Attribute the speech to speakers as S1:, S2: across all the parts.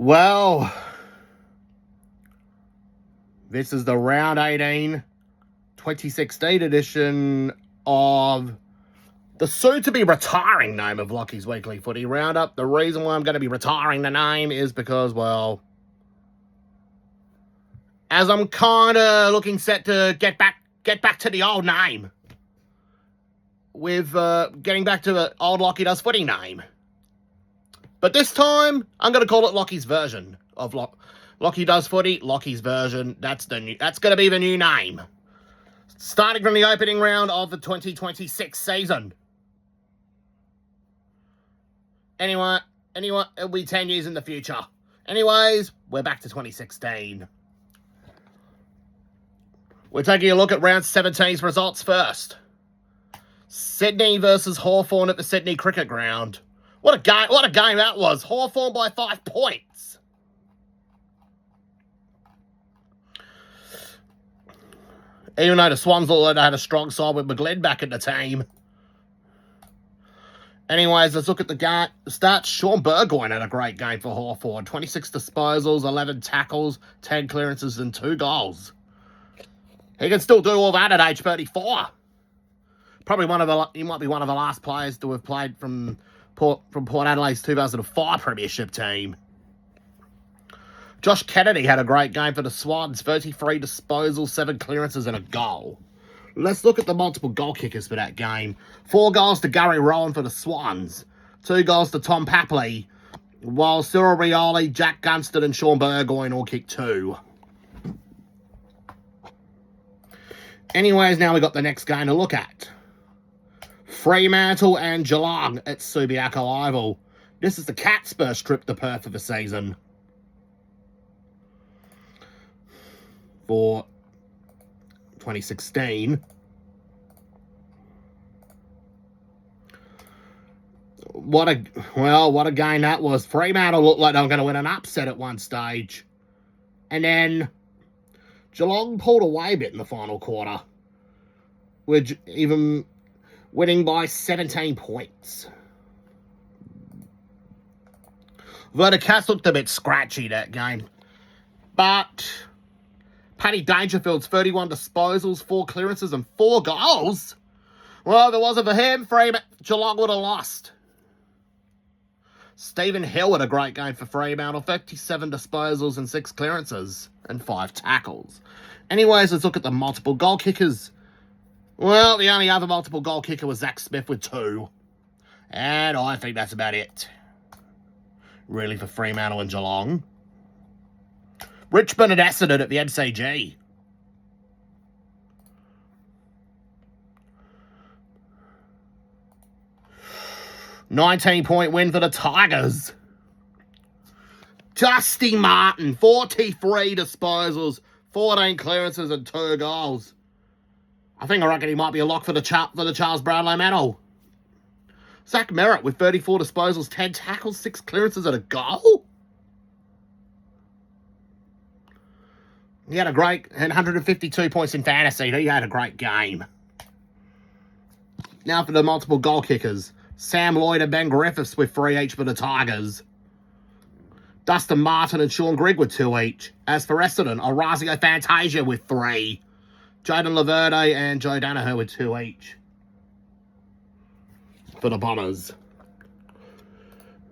S1: Well, this is the Round 18 2016 edition of the soon-to-be retiring name of Lachie's Weekly Footy Roundup. The reason why I'm going to be retiring the name is because, well, as I'm kind of looking set to get back to the old name with getting back to the old Lachie Does Footy name. But this time, I'm going to call it Lachie's version of Lachie Does Footy. Lachie's version. That's going to be the new name. Starting from the opening round of the 2026 season. Anyway, it'll be 10 years in the future. Anyways, we're back to 2016. We're taking a look at round 17's results first. Sydney versus Hawthorn at the Sydney Cricket Ground. What a game that was. Hawthorn by 5 points. Even though the Swans had a strong side with McGlynn back in the team. Anyways, let's look at the stats. Sean Burgoyne had a great game for Hawthorn. 26 disposals, 11 tackles, 10 clearances and 2 goals. He can still do all that at age 34. Probably he might be one of the last players to have played from Port Adelaide's 2005 premiership team. Josh Kennedy had a great game for the Swans. 33 disposals, 7 clearances and a goal. Let's look at the multiple goal kickers for that game. 4 goals to Gary Rowan for the Swans. 2 goals to Tom Papley. While Cyril Rioli, Jack Gunston and Sean Burgoyne all kicked 2. Anyways, now we got the next game to look at. Fremantle and Geelong at Subiaco Oval. This is the Cats' first trip to Perth of the season. For 2016. What a game that was. Fremantle looked like they were going to win an upset at one stage. And then Geelong pulled away a bit in the final quarter. With even winning by 17 points. Though the Cats looked a bit scratchy that game. But Paddy Dangerfield's 31 disposals, 4 clearances and 4 goals. Well, if it wasn't for him, Geelong would have lost. Stephen Hill had a great game for Fremantle. 37 disposals and 6 clearances and 5 tackles. Anyways, let's look at the multiple goal kickers. Well, the only other multiple goal kicker was Zach Smith with 2. And I think that's about it. Really, for Fremantle and Geelong. Richmond had Essendon at the MCG. $19-point win for the Tigers. Dusty Martin, 43 disposals, 14 clearances and 2 goals. I reckon he might be a lock for the Charles Brownlow medal. Zach Merritt with 34 disposals, 10 tackles, 6 clearances and a goal. He had 152 points in fantasy. He had a great game. Now for the multiple goal kickers. Sam Lloyd and Ben Griffiths with 3 each for the Tigers. Dustin Martin and Sean Grigg with 2 each. As for Essendon, Orazio Fantasia with 3. Jaden Laverde and Joe Danaher with 2 each. For the Bombers.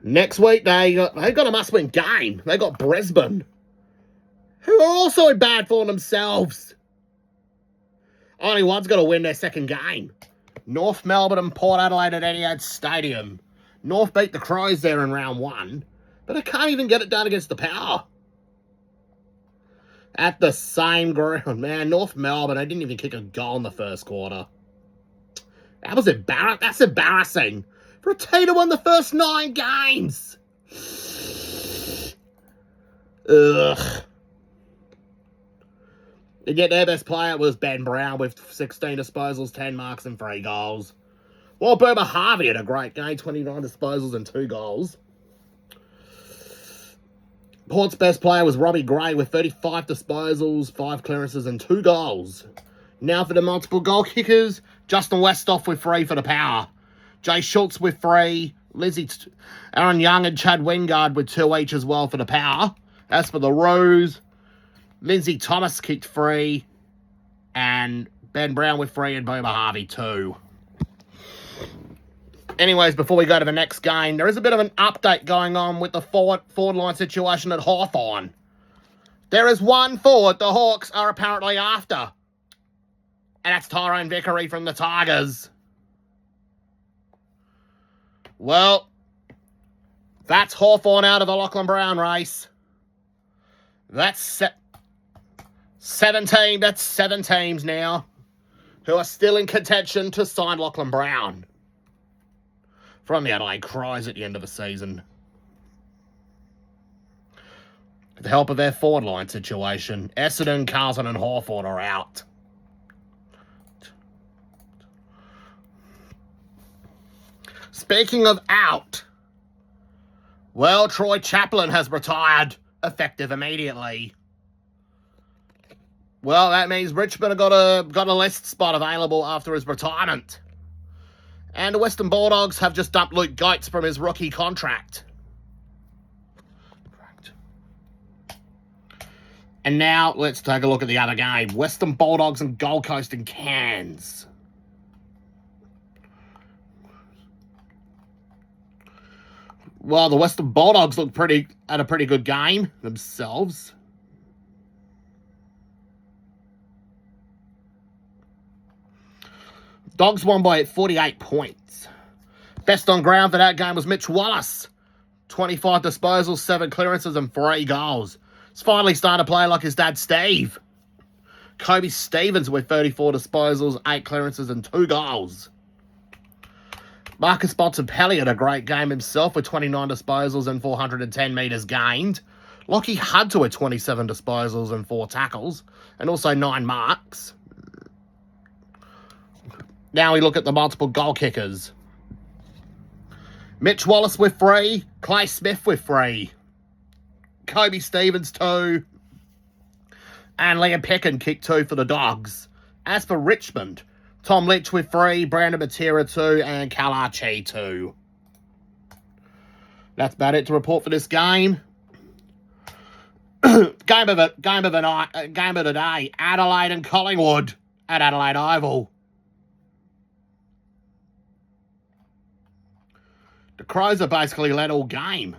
S1: Next week, they got a must-win game. They got Brisbane, who are also in bad form themselves. Only one's got to win their second game. North Melbourne and Port Adelaide at Etihad Stadium. North beat the Crows there in round 1, but they can't even get it done against the Power. At the same ground, man. North Melbourne, they didn't even kick a goal in the first quarter. That's embarrassing. For a team to win the first 9 games. Ugh. And yet their best player was Ben Brown with 16 disposals, 10 marks and 3 goals. While Boomer Harvey had a great game, 29 disposals and 2 goals. Port's best player was Robbie Gray with 35 disposals, 5 clearances and 2 goals. Now for the multiple goal kickers, Justin Westhoff with 3 for the Power. Jay Schultz with 3, Aaron Young and Chad Wingard with 2 each as well for the Power. As for the Roos, Lindsay Thomas kicked 3, and Ben Brown with 3 and Boomer Harvey 2. Anyways, before we go to the next game, there is a bit of an update going on with the forward line situation at Hawthorn. There is one forward the Hawks are apparently after, and that's Tyrone Vickery from the Tigers. Well, that's Hawthorn out of the Lachlan Brown race. That's 7 teams now who are still in contention to sign Lachlan Brown from the Adelaide Crows at the end of the season. With the help of their forward line situation, Essendon, Carlton and Hawthorn are out. Speaking of out, well, Troy Chaplin has retired, effective immediately. Well, that means Richmond have got a list spot available after his retirement. And the Western Bulldogs have just dumped Luke Goetz from his rookie contract. And now, let's take a look at the other game. Western Bulldogs and Gold Coast in Cairns. Well, the Western Bulldogs look at a pretty good game themselves. Dogs won by 48 points. Best on ground for that game was Mitch Wallace. 25 disposals, 7 clearances and 3 goals. He's finally starting to play like his dad, Steve. Kobe Stevens with 34 disposals, 8 clearances and 2 goals. Marcus Bontempelli had a great game himself with 29 disposals and 410 metres gained. Lachie Hunter with 27 disposals and 4 tackles, and also 9 marks. Now we look at the multiple goal kickers. Mitch Wallace with 3, Clay Smith with 3, Kobe Stevens 2, and Liam Peckin kicked 2 for the Dogs. As for Richmond, Tom Litch with 3, Brandon Matera 2, and Lachie 2. That's about it to report for this game. Game of the day, Adelaide and Collingwood at Adelaide Oval. The Crows are basically led all game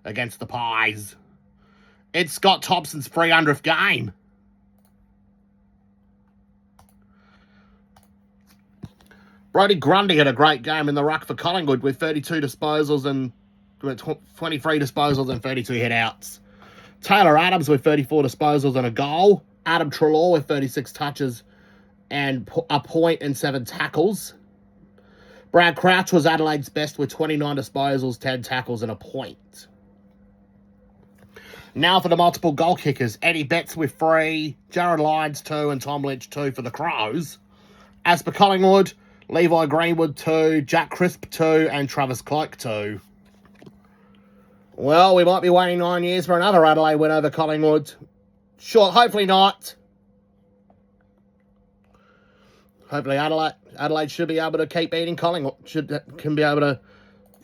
S1: against the Pies. It's Scott Thompson's 300th game. Brodie Grundy had a great game in the ruck for Collingwood with 32 disposals and 23 disposals and 32 hit-outs. Taylor Adams with 34 disposals and a goal. Adam Treloar with 36 touches and a point and 7 tackles. Brad Crouch was Adelaide's best with 29 disposals, 10 tackles and a point. Now for the multiple goal kickers. Eddie Betts with 3, Jared Lyons 2 and Tom Lynch 2 for the Crows. As for Collingwood, Levi Greenwood 2, Jack Crisp 2 and Travis Cloak 2. Well, we might be waiting 9 years for another Adelaide win over Collingwood. Sure, hopefully not. Hopefully Adelaide should be able to keep beating Collingwood. Can be able to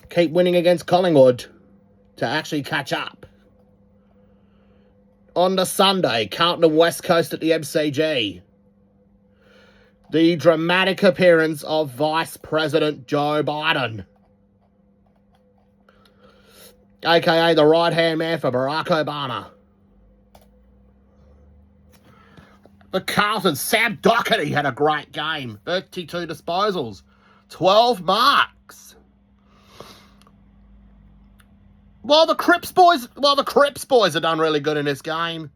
S1: keep winning against Collingwood to actually catch up. On the Sunday, Carlton and West Coast at the MCG. The dramatic appearance of Vice President Joe Biden, aka the right-hand man for Barack Obama. For Carlton, Sam Doherty had a great game. 32 disposals, 12 marks. The Cripps boys have done really good in this game.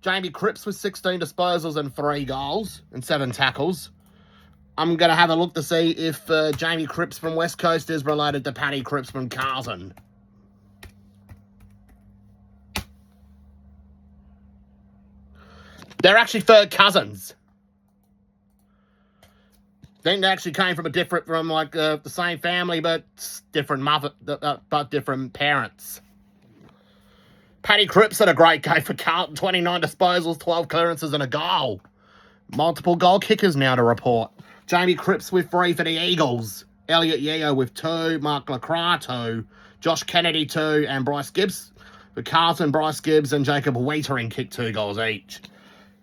S1: Jamie Cripps with 16 disposals and 3 goals and 7 tackles. I'm going to have a look to see if Jamie Cripps from West Coast is related to Paddy Cripps from Carlton. They're actually third cousins. I think they actually came from the same family, but different different parents. Paddy Cripps had a great game for Carlton. 29 disposals, 12 clearances and a goal. Multiple goal kickers now to report. Jamie Cripps with 3 for the Eagles. Elliot Yeo with 2, Mark Lacroix 2, Josh Kennedy 2, and Bryce Gibbs. For Carlton, Bryce Gibbs and Jacob Waitering kicked 2 goals each.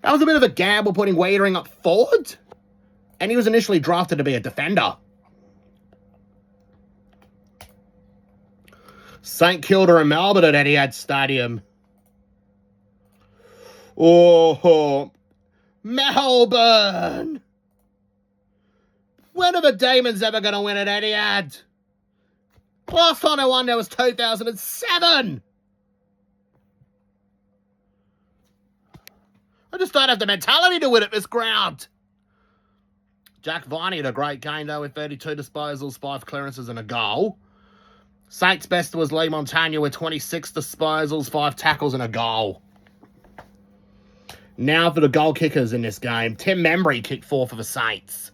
S1: That was a bit of a gamble putting Waitering up forward. And he was initially drafted to be a defender. St Kilda and Melbourne at Etihad Stadium. Oh, Melbourne! When are the Demons ever going to win at Etihad? Last time they won there was 2007! I just don't have the mentality to win at this ground. Jack Viney had a great game, though, with 32 disposals, 5 clearances and a goal. Saints' best was Lee Montagna with 26 disposals, 5 tackles and a goal. Now for the goal kickers in this game. Tim Membry kicked 4 for the Saints.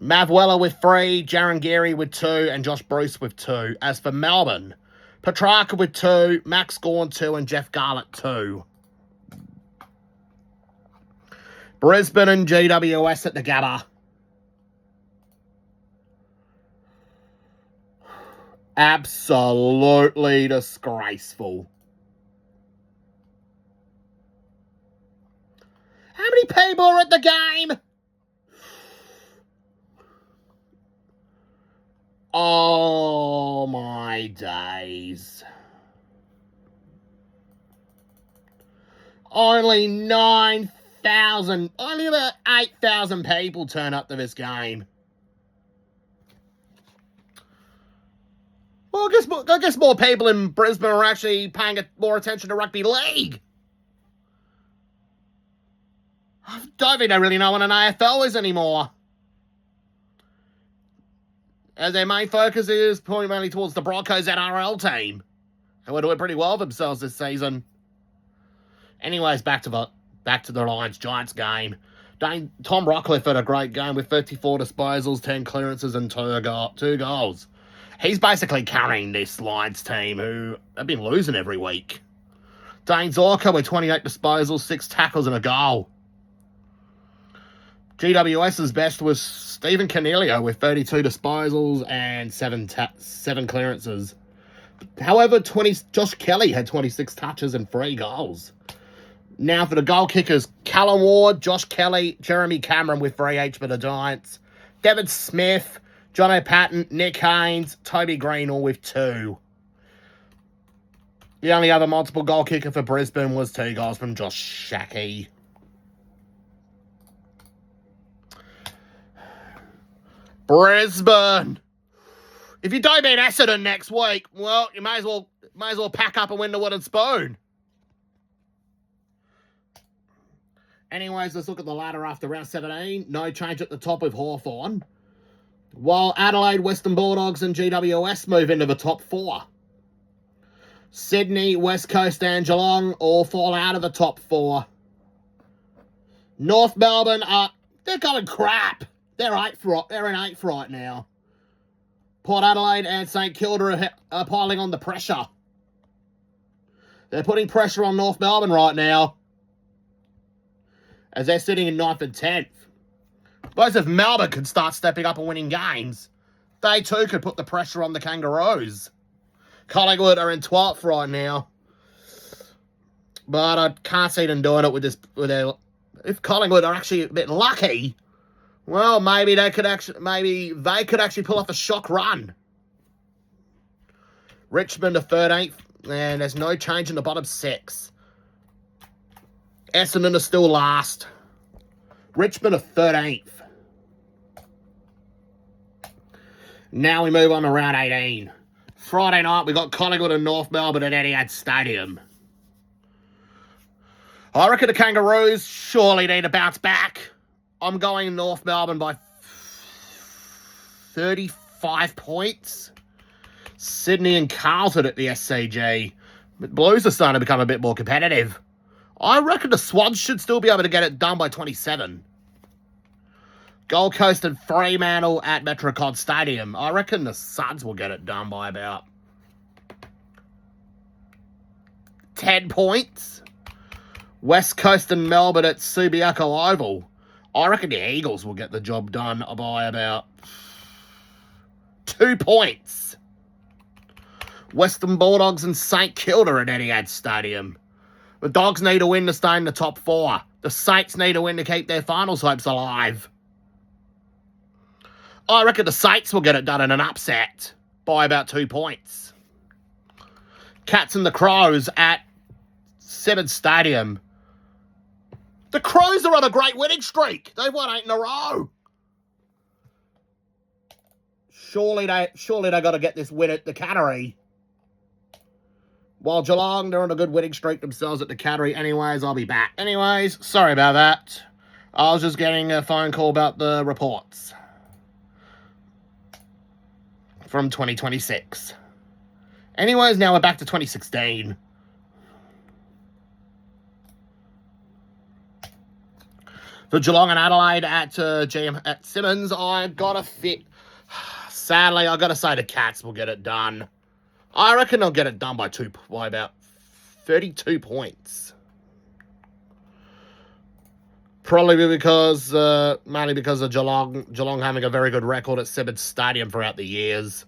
S1: Mav Weller with 3, Jaron Geary with 2, and Josh Bruce with 2. As for Melbourne, Petrarca with 2, Max Gawn 2, and Jeff Garlett 2. Brisbane and GWS at the Gabba. Absolutely disgraceful. How many people are at the game? Oh my days. Only 9,000, only about 8,000 people turn up to this game. Well, I guess more people in Brisbane are actually paying more attention to rugby league. I don't think they really know what an AFL is anymore. As their main focus is pointing mainly towards the Broncos NRL team. They were doing pretty well for themselves this season. Anyways, back to the Lions-Giants game. Tom Rockcliffe had a great game with 54 disposals, 10 clearances, and 2 goals. He's basically carrying this Lions team, who have been losing every week. Dane Zorko with 28 disposals, 6 tackles, and a goal. GWS's best was Stephen Cornelio with 32 disposals and 7 clearances. However, Josh Kelly had 26 touches and 3 goals. Now for the goal kickers, Callum Ward, Josh Kelly, Jeremy Cameron with 3 each for the Giants. Devin Smith, Jono Patton, Nick Haynes, Toby Green all with 2. The only other multiple goal kicker for Brisbane was 2 goals from Josh Lachie. Brisbane. If you don't beat Essendon next week, well, you may as well pack up and win the wooden spoon. Anyways, let's look at the ladder after round 17. No change at the top with Hawthorn. While Adelaide, Western Bulldogs and GWS move into the top 4. Sydney, West Coast and Geelong all fall out of the top 4. North Melbourne they're going crap. They're in 8th right now. Port Adelaide and St Kilda are piling on the pressure. They're putting pressure on North Melbourne right now, as they're sitting in 9th and 10th. Both if Melbourne could start stepping up and winning games, they too could put the pressure on the Kangaroos. Collingwood are in 12th right now, but I can't see them doing it with their. If Collingwood are actually a bit lucky, well, maybe they could actually pull off a shock run. Richmond are 13th, and there's no change in the bottom 6. Essendon are still last. Richmond are 13th. Now we move on to round 18. Friday night, we got Collingwood and North Melbourne at Etihad Stadium. I reckon the Kangaroos surely need to bounce back. I'm going North Melbourne by 35 points. Sydney and Carlton at the SCG. But Blues are starting to become a bit more competitive. I reckon the Swans should still be able to get it done by 27. Gold Coast and Fremantle at Metricon Stadium. I reckon the Suns will get it done by about 10 points. West Coast and Melbourne at Subiaco Oval. I reckon the Eagles will get the job done by about 2 points. Western Bulldogs and St Kilda at Etihad Stadium. The Dogs need a win to stay in the top 4. The Saints need a win to keep their finals hopes alive. I reckon the Saints will get it done in an upset by about 2 points. Cats and the Crows at Seven Stadium. The Crows are on a great winning streak. They've won 8 in a row. Surely they got to get this win at the Cattery. While Geelong, they're on a good winning streak themselves at the Cattery. Anyways, I'll be back. Anyways, sorry about that. I was just getting a phone call about the reports from 2026. Anyways, now we're back to 2016. For Geelong and Adelaide at GM at Simmons, I gotta fit. Sadly, I gotta say the Cats will get it done. I reckon they'll get it done by about 32 points. Probably because, mainly because of Geelong having a very good record at Simmons Stadium throughout the years.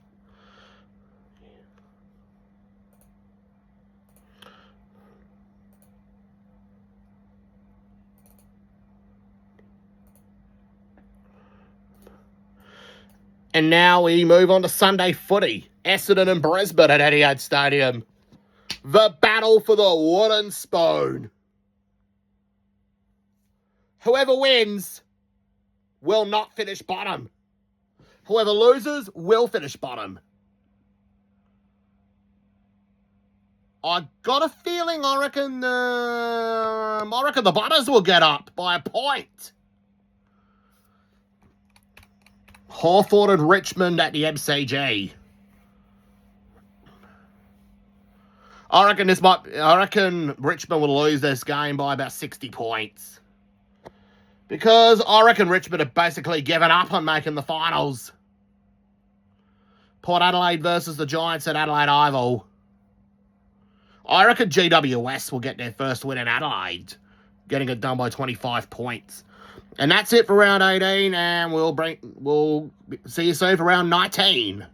S1: And now we move on to Sunday footy. Essendon and Brisbane at Etihad Stadium. The battle for the wooden spoon. Whoever wins will not finish bottom. Whoever loses will finish bottom. I got a feeling I reckon the Butters will get up by a point. Hawthorn and Richmond at the MCG. I reckon Richmond will lose this game by about 60 points. Because I reckon Richmond have basically given up on making the finals. Port Adelaide versus the Giants at Adelaide Oval. I reckon GWS will get their first win in Adelaide, getting it done by 25 points. And that's it for round 18, and we'll see you soon for round 19.